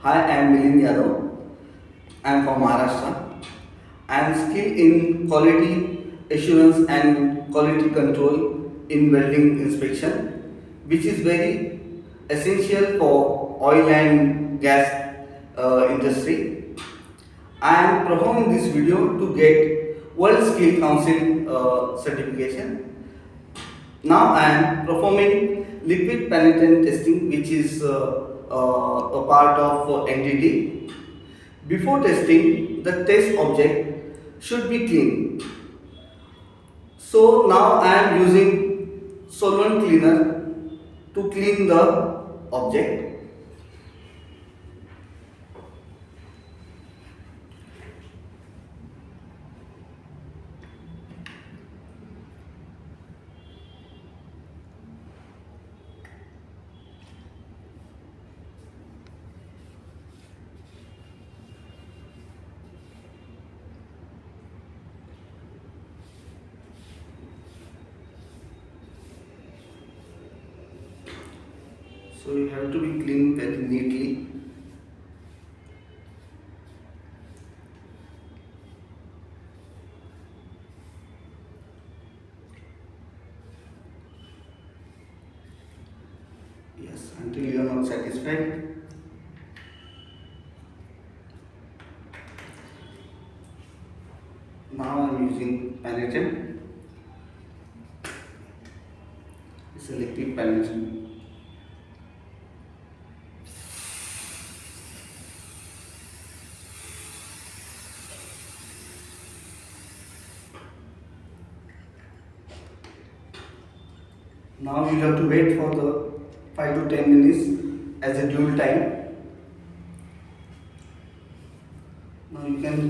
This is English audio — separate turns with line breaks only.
Hi, I am Milind Yadav. I am from Maharashtra. I am skilled in quality assurance and quality control in welding inspection, which is very essential for oil and gas industry. I am performing this video to get World Skill Council certification. Now I am performing liquid penetrant testing, which is a part of NDT. Before testing, the test object should be clean. So now I am using solvent cleaner to clean the object. So you have to be clean very neatly. Yes, until you are not satisfied. Now I am using penetrant. It's a liquid penetrant. Now you have to wait for the 5 to 10 minutes as a due time. Now you can